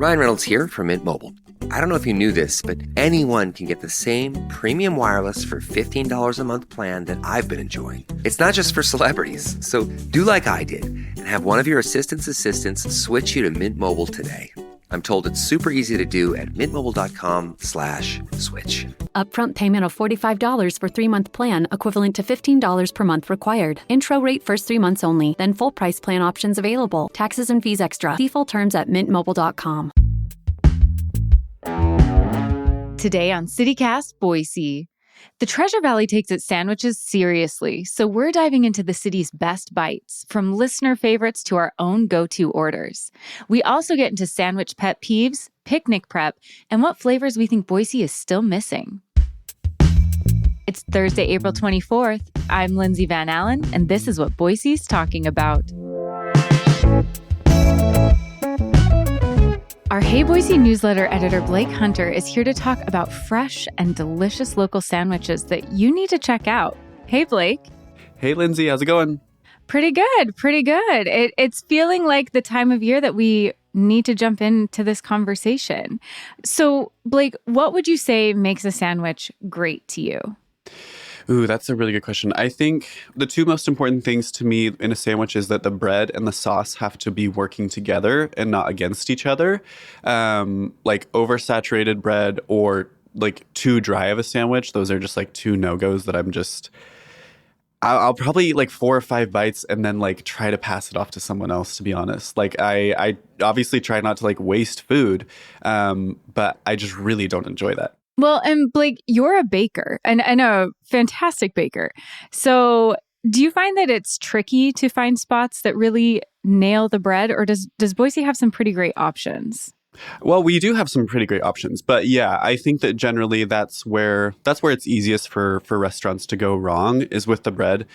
Ryan Reynolds here from Mint Mobile. I don't know if you knew this, but anyone can get the same premium wireless for $15 a month plan that I've been enjoying. It's not just for celebrities. So do like I did and have one of your assistants switch you to Mint Mobile today. I'm told it's super easy to do at mintmobile.com/switch. Upfront payment of $45 for 3-month plan, equivalent to $15 per month required. Intro rate first 3 months only, then full price plan options available. Taxes and fees extra. See full terms at mintmobile.com. Today on CityCast Boise. The Treasure Valley takes its sandwiches seriously, so we're diving into the city's best bites, from listener favorites to our own go-to orders. We also get into sandwich pet peeves, picnic prep, and what flavors we think Boise is still missing. It's Thursday, April 24th. I'm Lindsay Van Allen, and this is what Boise's talking about. Our Hey Boise newsletter editor, Blake Hunter, is here to talk about fresh and delicious local sandwiches that you need to check out. Hey, Blake. Hey, Lindsay. How's it going? Pretty good. It's feeling like the time of year that we need to jump into this conversation. So, Blake, what would you say makes a sandwich great to you? Ooh, that's a really good question. I think the two most important things to me in a sandwich is that the bread and the sauce have to be working together and not against each other. Like oversaturated bread or like too dry of a sandwich, those are just like two no-goes that I'll probably like 4 or 5 bites and then like try to pass it off to someone else, to be honest. Like I obviously try not to like waste food, but I just really don't enjoy that. Well, and Blake, you're a baker and a fantastic baker. So do you find that it's tricky to find spots that really nail the bread, or does Boise have some pretty great options? Well, we do have some pretty great options, but yeah, I think that generally that's where it's easiest for restaurants to go wrong is with the bread.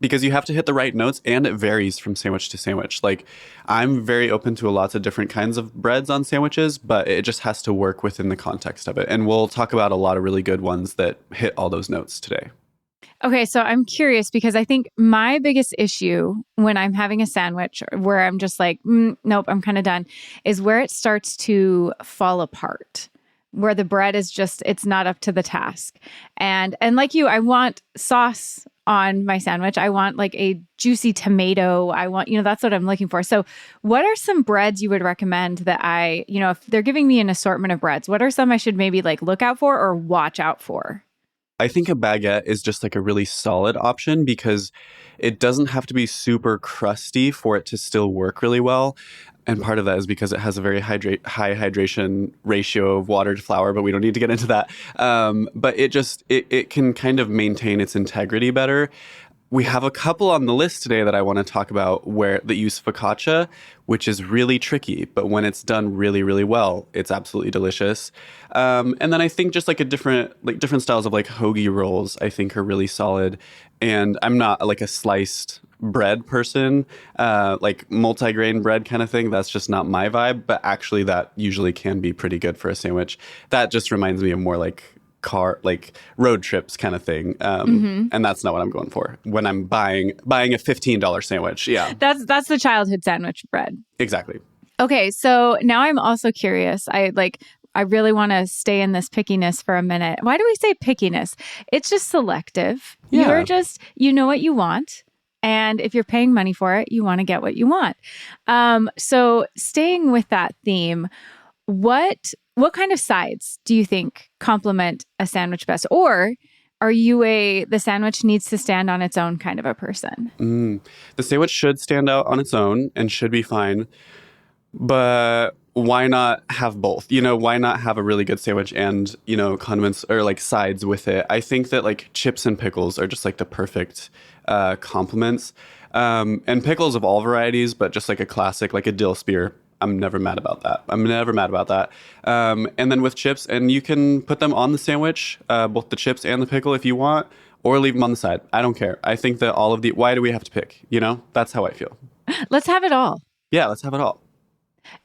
Because you have to hit the right notes, and it varies from sandwich to sandwich. Like, I'm very open to lots of different kinds of breads on sandwiches, but it just has to work within the context of it. And we'll talk about a lot of really good ones that hit all those notes today. Okay, so I'm curious because I think my biggest issue when I'm having a sandwich where I'm just like, nope, I'm kind of done, is where it starts to fall apart, where the bread is just, it's not up to the task. And like you, I want sauce on my sandwich. I want like a juicy tomato. I want, that's what I'm looking for. So what are some breads you would recommend that if they're giving me an assortment of breads, what are some I should maybe like look out for or watch out for? I think a baguette is just like a really solid option because it doesn't have to be super crusty for it to still work really well. And part of that is because it has a very high hydration ratio of water to flour, but we don't need to get into that. But it can kind of maintain its integrity better. We have a couple on the list today that I want to talk about that use focaccia, which is really tricky, but when it's done really, really well, it's absolutely delicious. And then I think just like different styles of like hoagie rolls, I think are really solid. And I'm not like a sliced bread person, like multigrain bread kind of thing. That's just not my vibe, but actually that usually can be pretty good for a sandwich. That just reminds me of more like road trips kind of thing. And that's not what I'm going for when I'm buying a $15 sandwich. Yeah. That's the childhood sandwich bread. Exactly. Okay. So now I'm also curious. I really want to stay in this pickiness for a minute. Why do we say pickiness? It's just selective. Yeah. You're just, you know what you want. And if you're paying money for it, you want to get what you want. So staying with that theme, what kind of sides do you think complement a sandwich best? Or are you the sandwich needs to stand on its own kind of a person? The sandwich should stand out on its own and should be fine. But why not have both? Why not have a really good sandwich and, condiments or like sides with it? I think that like chips and pickles are just like the perfect compliments. And pickles of all varieties, but just like a classic, like a dill spear. I'm never mad about that. And then with chips, and you can put them on the sandwich, both the chips and the pickle if you want, or leave them on the side. I don't care. I think that why do we have to pick? That's how I feel. Let's have it all. Yeah, let's have it all.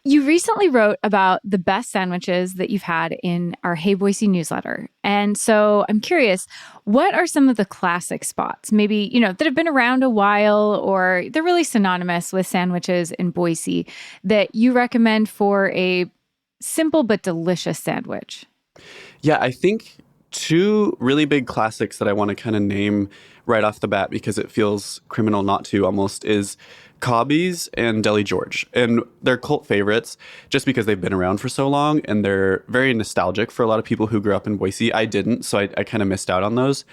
You recently wrote about the best sandwiches that you've had in our Hey Boise newsletter. And so I'm curious, what are some of the classic spots, maybe, that have been around a while or they're really synonymous with sandwiches in Boise that you recommend for a simple but delicious sandwich? Yeah, I think two really big classics that I want to kind of name right off the bat because it feels criminal not to almost is Cobby's and Deli George. And they're cult favorites just because they've been around for so long and they're very nostalgic for a lot of people who grew up in Boise. I didn't, so I kind of missed out on those.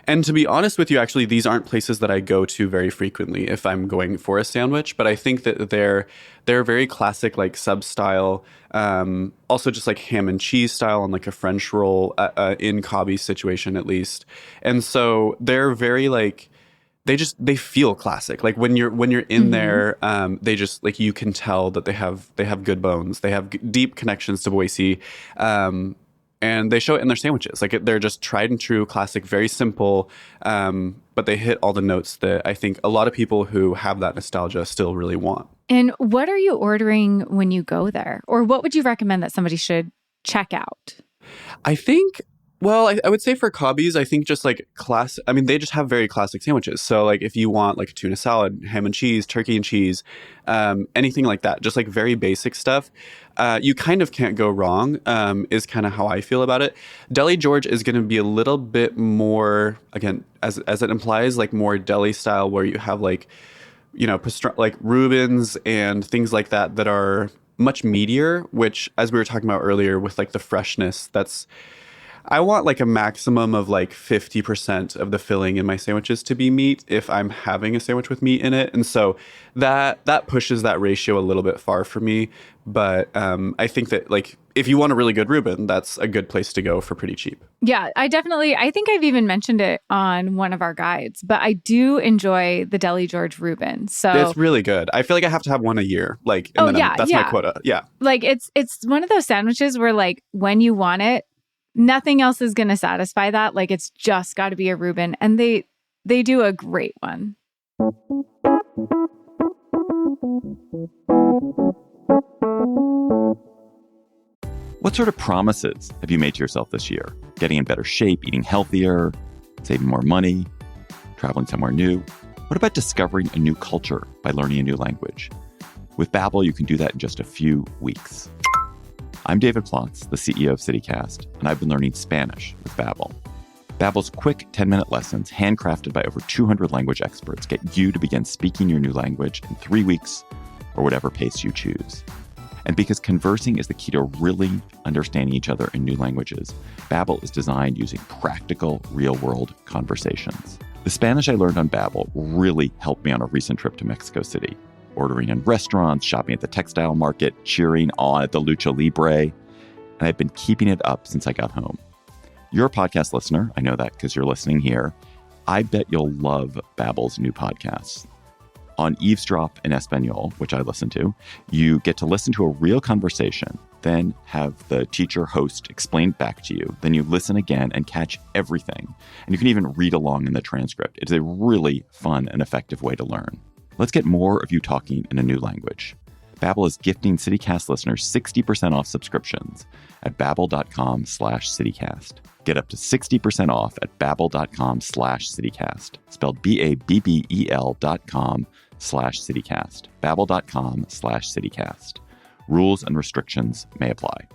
And to be honest with you, actually, these aren't places that I go to very frequently if I'm going for a sandwich. But I think that they're very classic, like sub-style, also just like ham and cheese style on like a French roll in Cobby's situation at least. And so they're very like, they feel classic. Like when you're in there, they just like you can tell that they have good bones. They have deep connections to Boise. And they show it in their sandwiches. Like they're just tried and true, classic, very simple, but they hit all the notes that I think a lot of people who have that nostalgia still really want. And what are you ordering when you go there? Or what would you recommend that somebody should check out? I think, well, I would say for Cobby's, I think just like they just have very classic sandwiches. So like if you want like a tuna salad, ham and cheese, turkey and cheese, anything like that, just like very basic stuff. You kind of can't go wrong, is kind of how I feel about it. Deli George is going to be a little bit more, again, as it implies, like more deli style where you have like, like Reubens and things like that are much meatier, which as we were talking about earlier with like the freshness, I want like a maximum of like 50% of the filling in my sandwiches to be meat if I'm having a sandwich with meat in it. And so that pushes that ratio a little bit far for me. But I think that like if you want a really good Reuben, that's a good place to go for pretty cheap. Yeah, I think I've even mentioned it on one of our guides, but I do enjoy the Deli George Reuben. So it's really good. I feel like I have to have one a year. Like, that's my quota. Yeah. Like it's one of those sandwiches where like when you want it, nothing else is going to satisfy that. Like it's just got to be a Reuben, and they do a great one. What sort of promises have you made to yourself this year? Getting in better shape, eating healthier, saving more money, traveling somewhere new? What about discovering a new culture by learning a new language? With Babbel, you can do that in just a few weeks. I'm David Plotz, the CEO of CityCast, and I've been learning Spanish with Babbel. Babbel's quick 10-minute lessons, handcrafted by over 200 language experts, get you to begin speaking your new language in 3 weeks or whatever pace you choose. And because conversing is the key to really understanding each other in new languages, Babbel is designed using practical, real-world conversations. The Spanish I learned on Babbel really helped me on a recent trip to Mexico City. Ordering in restaurants, shopping at the textile market, cheering on at the Lucha Libre. And I've been keeping it up since I got home. You're a podcast listener. I know that because you're listening here. I bet you'll love Babbel's new podcasts. On Eavesdrop in Espanol, which I listen to, you get to listen to a real conversation, then have the teacher host explain back to you. Then you listen again and catch everything. And you can even read along in the transcript. It's a really fun and effective way to learn. Let's get more of you talking in a new language. Babbel is gifting CityCast listeners 60% off subscriptions at babbel.com/CityCast. Get up to 60% off at babbel.com/CityCast. Spelled BABBEL.com/CityCast. Babbel.com/CityCast. Rules and restrictions may apply.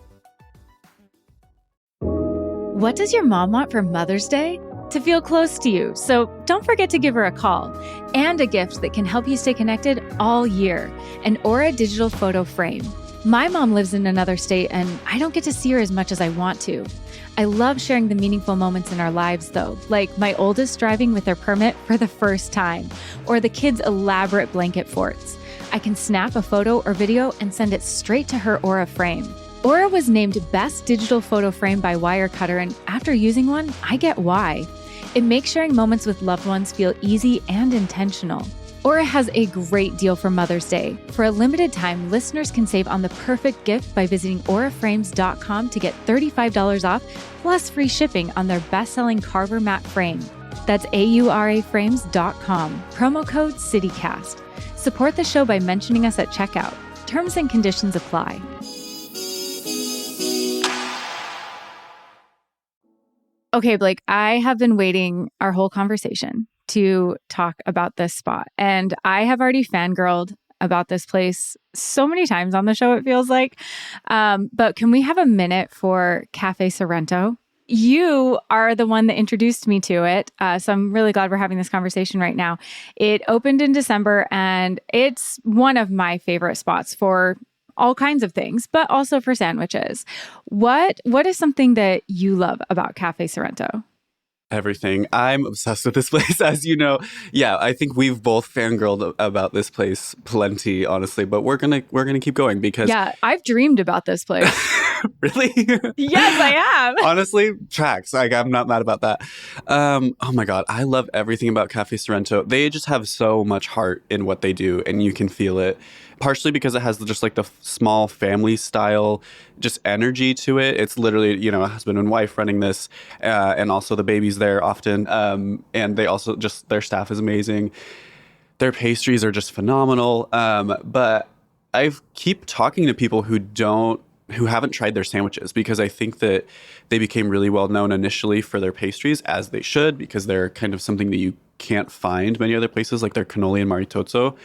What does your mom want for Mother's Day? To feel close to you. So don't forget to give her a call. And a gift that can help you stay connected all year. An Aura digital photo frame. My mom lives in another state and I don't get to see her as much as I want to. I love sharing the meaningful moments in our lives though, like my oldest driving with their permit for the first time, or the kids' elaborate blanket forts. I can snap a photo or video and send it straight to her Aura frame. Aura was named Best Digital Photo Frame by Wirecutter, and after using one, I get why. It makes sharing moments with loved ones feel easy and intentional. Aura has a great deal for Mother's Day. For a limited time, listeners can save on the perfect gift by visiting auraframes.com to get $35 off, plus free shipping on their best-selling Carver Mat frame. That's auraframes.com. Promo code CityCast. Support the show by mentioning us at checkout. Terms and conditions apply. Okay, Blake, I have been waiting our whole conversation to talk about this spot. And I have already fangirled about this place so many times on the show, it feels like. But can we have a minute for Cafe Sorrento? You are the one that introduced me to it. So I'm really glad we're having this conversation right now. It opened in December, and it's one of my favorite spots for all kinds of things, but also for sandwiches. What is something that you love about Cafe Sorrento? Everything. I'm obsessed with this place, as you know. Yeah, I think we've both fangirled about this place plenty, honestly. But we're gonna keep going because I've dreamed about this place. Really? Yes, I have. Honestly, tracks. Like, I'm not mad about that. Oh my God, I love everything about Cafe Sorrento. They just have so much heart in what they do, and you can feel it. Partially because it has just like the small family style, just energy to it. It's literally, a husband and wife running this, and also the baby's there often. And they also their staff is amazing. Their pastries are just phenomenal. But I keep talking to people who haven't tried their sandwiches, because I think that they became really well known initially for their pastries, as they should, because they're kind of something that you can't find many other places, like their cannoli and maritozzo.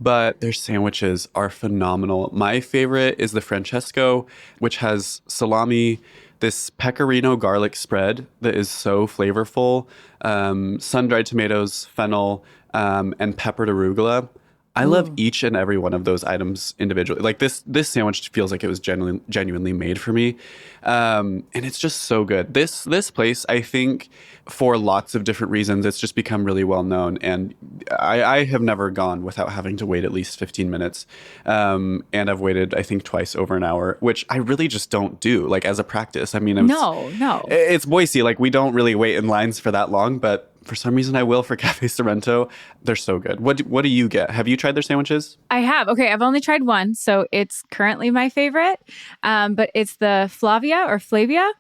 But their sandwiches are phenomenal. My favorite is the Francesco, which has salami, this pecorino garlic spread that is so flavorful, sun-dried tomatoes, fennel, and peppered arugula. I love each and every one of those items individually. Like this sandwich feels like it was genuinely made for me, and it's just so good. This place, I think, for lots of different reasons, it's just become really well known. And I have never gone without having to wait at least 15 minutes, and I've waited, I think, twice over an hour, which I really just don't do, like, as a practice. I mean, No. It's Boise. Like, we don't really wait in lines for that long, but for some reason I will for Cafe Sorrento. They're so good. What do you get? Have you tried their sandwiches? I have. Okay, I've only tried one, so it's currently my favorite. But it's the Flavia,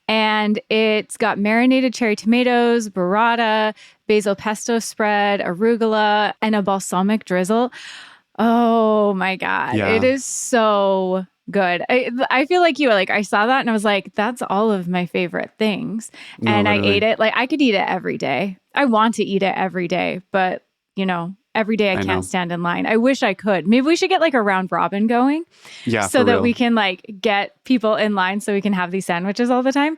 and it's got marinated cherry tomatoes, burrata, basil pesto spread, arugula, and a balsamic drizzle. Oh my God. Yeah. It is so good. I feel like you, like, I saw that and I was like, that's all of my favorite things. No, And literally. I ate it. Like, I could eat it every day. I want to eat it every day, but every day I can't know. stand in line. I wish I could. Maybe we should get like a round robin going. Yeah, So for that real. we can like get people in line so we can have these sandwiches all the time.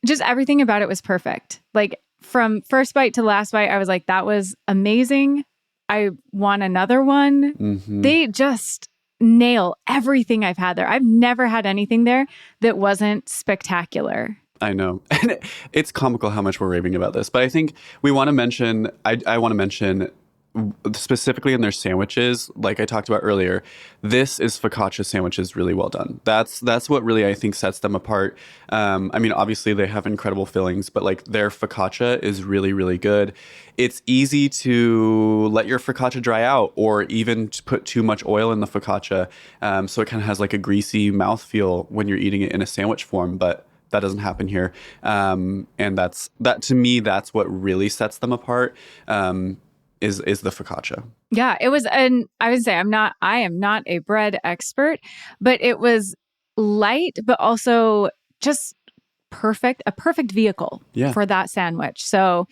Just everything about it was perfect. Like, from first bite to last bite, I was like, that was amazing. I want another one. Mm-hmm. They just nail everything I've had there. I've never had anything there that wasn't spectacular. I know. And it's comical how much we're raving about this. But I think we want to mention, I want to mention specifically in their sandwiches, like I talked about earlier, this is focaccia sandwiches really well done. That's what really, I think, sets them apart. I mean, obviously they have incredible fillings, but like their focaccia is really, really good. It's easy to let your focaccia dry out, or even to put too much oil in the focaccia. So it kind of has like a greasy mouthfeel when you're eating it in a sandwich form, but that doesn't happen here. And that to me, that's what really sets them apart. Is the focaccia. Yeah, it was, and I would say I am not a bread expert, but it was light, but also just a perfect vehicle for that sandwich. So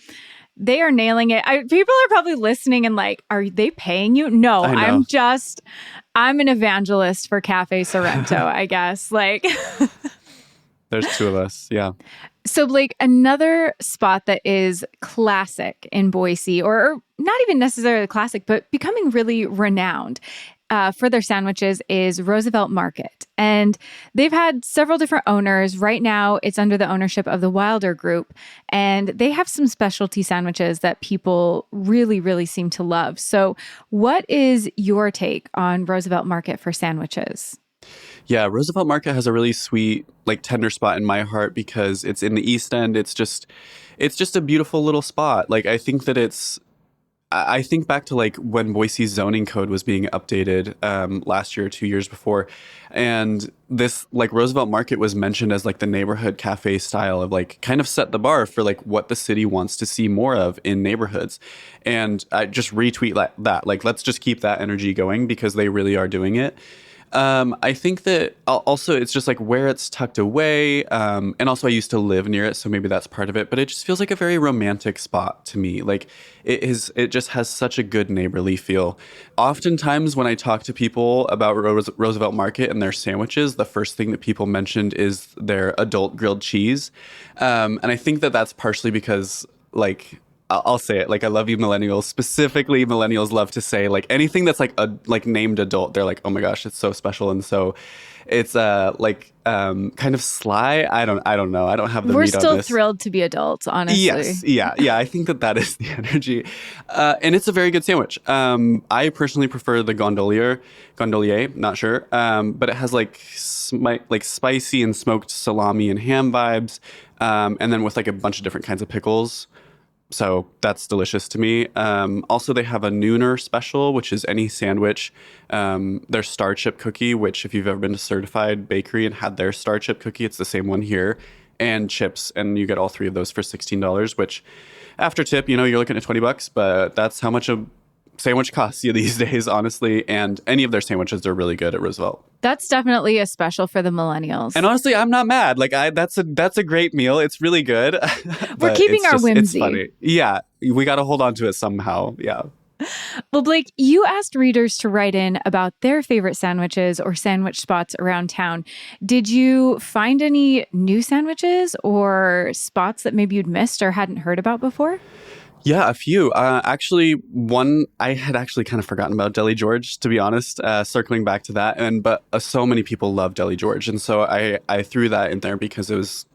they are nailing it. People are probably listening and like, are they paying you? No, I'm an evangelist for Cafe Sorrento, I guess. Like, There's two of us. Yeah. So, Blake, another spot that is classic in Boise, or not even necessarily classic, but becoming really renowned for their sandwiches, is Roosevelt Market. And they've had several different owners. Right now, it's under the ownership of the Wilder Group. And they have some specialty sandwiches that people really, really seem to love. So what is your take on Roosevelt Market for sandwiches? Yeah, Roosevelt Market has a really sweet, like, tender spot in my heart because it's in the East End. It's just a beautiful little spot. Like, I think that it's I think back to like when Boise's zoning code was being updated last year, 2 years before, and this like Roosevelt Market was mentioned as like the neighborhood cafe style of like kind of set the bar for like what the city wants to see more of in neighborhoods. And I just retweet that. Like, let's just keep that energy going because they really are doing it. I think that also it's just like where it's tucked away. And also I used to live near it, so maybe that's part of it. But it just feels like a very romantic spot to me. Like it just has such a good neighborly feel. Oftentimes when I talk to people about Roosevelt Market and their sandwiches, the first thing that people mentioned is their adult grilled cheese. And I think that that's partially because like I'll say it. Like, I love you, millennials. Specifically, millennials love to say like anything that's like named adult. They're like, oh my gosh, it's so special, and so it's kind of sly. I don't know. I don't have the We're meat on still this. thrilled to be adults, honestly. Yes, yeah. I think that is the energy, and it's a very good sandwich. I personally prefer the gondolier, not sure, but it has like spicy and smoked salami and ham vibes, and then with like a bunch of different kinds of pickles. So that's delicious to me. Also, they have a nooner special, which is any sandwich. Their star chip cookie, which if you've ever been to Certified Bakery and had their star chip cookie, it's the same one here, and chips. And you get all three of those for $16, which after tip, you're looking at $20, but that's how much a sandwich costs you these days, honestly. And any of their sandwiches are really good at Roosevelt. That's definitely a special for the millennials. And honestly, I'm not mad. Like that's a great meal. It's really good. We're keeping our whimsy. It's funny. Yeah, we got to hold on to it somehow. Yeah. Well, Blake, you asked readers to write in about their favorite sandwiches or sandwich spots around town. Did you find any new sandwiches or spots that maybe you'd missed or hadn't heard about before? Yeah, a few. Actually, one I had actually kind of forgotten about Deli George, to be honest. Circling back to that, but so many people love Deli George, and so I threw that in there because it was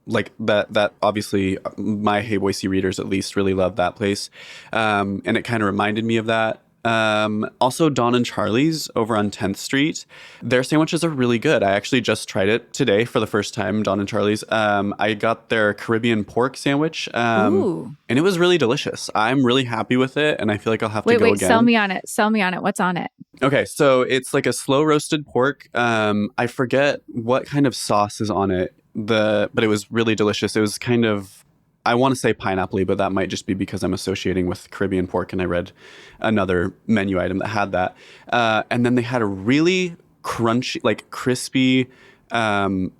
like that obviously my Hey Boise readers at least really love that place, and it kind of reminded me of that. Also, Don and Charlie's over on 10th Street. Their sandwiches are really good. I actually just tried it today for the first time, Don and Charlie's. I got their Caribbean pork sandwich, and it was really delicious. I'm really happy with it, and I feel like I'll have to go again. Sell me on it. Sell me on it. What's on it? Okay, so it's like a slow roasted pork. I forget what kind of sauce is on it, but it was really delicious. It was kind of, I want to say pineapple-y, but that might just be because I'm associating with Caribbean pork and I read another menu item that had that. And then they had a really crunchy, like crispy baguette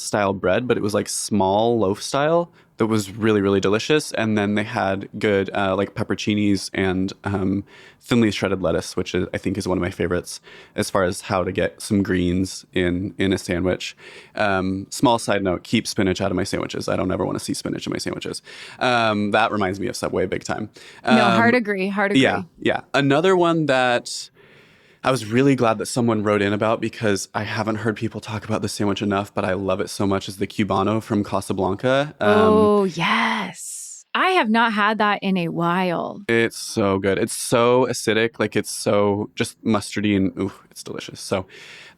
style bread, but it was like small loaf style that was really, really delicious. And then they had good like pepperoncinis and thinly shredded lettuce, which I think is one of my favorites as far as how to get some greens in a sandwich. Small side note, keep spinach out of my sandwiches. I don't ever want to see spinach in my sandwiches. That reminds me of Subway big time. No, hard agree. Yeah. Another one that I was really glad that someone wrote in about because I haven't heard people talk about the sandwich enough, but I love it so much is the Cubano from Casablanca. Oh, yes. I have not had that in a while. It's so good. It's so acidic. Like it's so just mustardy and it's delicious. So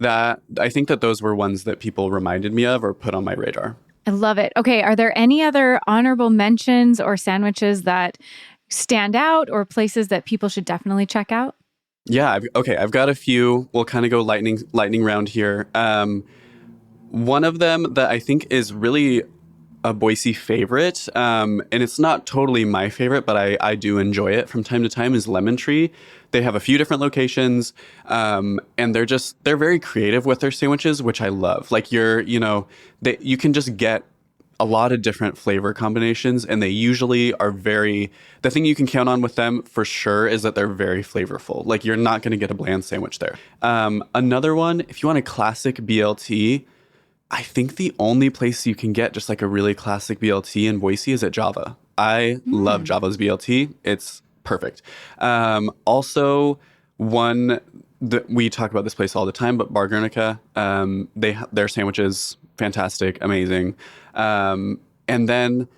I think that those were ones that people reminded me of or put on my radar. I love it. Okay. Are there any other honorable mentions or sandwiches that stand out or places that people should definitely check out? Yeah. I've got a few. We'll kind of go lightning round here. One of them that I think is really a Boise favorite, and it's not totally my favorite, but I do enjoy it from time to time, is Lemon Tree. They have a few different locations, and they're very creative with their sandwiches, which I love. Like you can just get a lot of different flavor combinations, and they usually are the thing you can count on with them for sure is that they're very flavorful. Like you're not going to get a bland sandwich there. Another one, if you want a classic BLT, I think the only place you can get just like a really classic BLT in Boise is at Java. I love Java's BLT. It's perfect. Also, one that we talk about this place all the time, but Bar Guernica, their sandwiches, fantastic, amazing. And then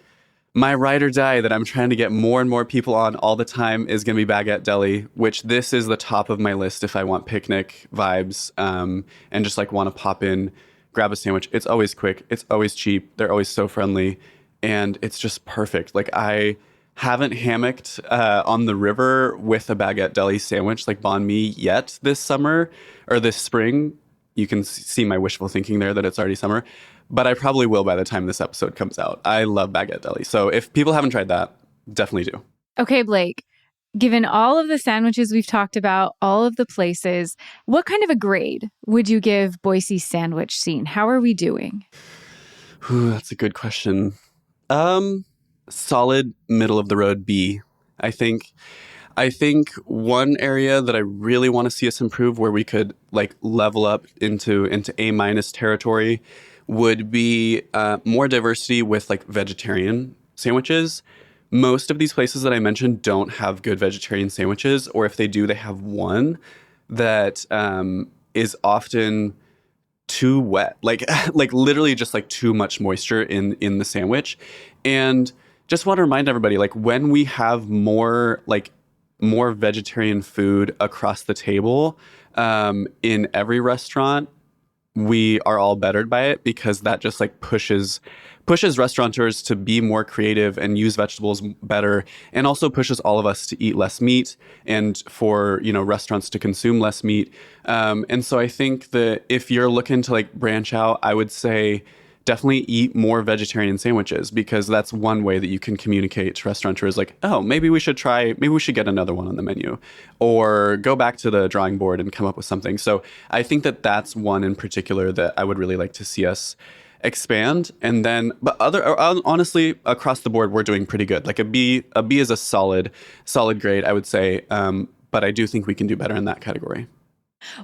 my ride or die that I'm trying to get more and more people on all the time is going to be Baguette Deli, which this is the top of my list if I want picnic vibes and just like want to pop in, grab a sandwich. It's always quick. It's always cheap. They're always so friendly. And it's just perfect. Like I haven't hammocked on the river with a baguette deli sandwich like banh mi yet this summer or this spring. You can see my wishful thinking there that it's already summer, but I probably will by the time this episode comes out. I love baguette deli. So if people haven't tried that, definitely do. Okay, Blake, given all of the sandwiches we've talked about, all of the places, what kind of a grade would you give Boise's sandwich scene? How are we doing? Ooh, that's a good question. Solid middle of the road B. I think one area that I really want to see us improve, where we could like level up into A- territory, would be more diversity with like vegetarian sandwiches. Most of these places that I mentioned don't have good vegetarian sandwiches, or if they do, they have one that is often too wet, like literally just like too much moisture in the sandwich. And just want to remind everybody, like when we have more vegetarian food across the table in every restaurant, we are all bettered by it, because that just like pushes restaurateurs to be more creative and use vegetables better, and also pushes all of us to eat less meat, and for restaurants to consume less meat. And so I think that if you're looking to like branch out, I would say definitely eat more vegetarian sandwiches, because that's one way that you can communicate to restaurateurs like, oh, maybe we should get another one on the menu, or go back to the drawing board and come up with something. So I think that that's one in particular that I would really like to see us expand. And then, but honestly, across the board, we're doing pretty good. Like a B is a solid grade, I would say. But I do think we can do better in that category.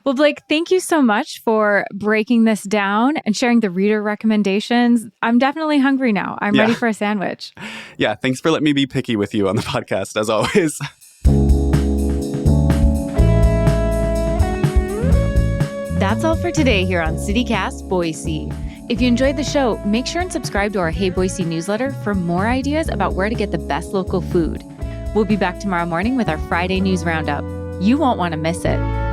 Well, Blake, thank you so much for breaking this down and sharing the reader recommendations. I'm definitely hungry now. I'm ready for a sandwich. Yeah, thanks for letting me be picky with you on the podcast, as always. That's all for today here on CityCast Boise. If you enjoyed the show, make sure and subscribe to our Hey Boise newsletter for more ideas about where to get the best local food. We'll be back tomorrow morning with our Friday news roundup. You won't want to miss it.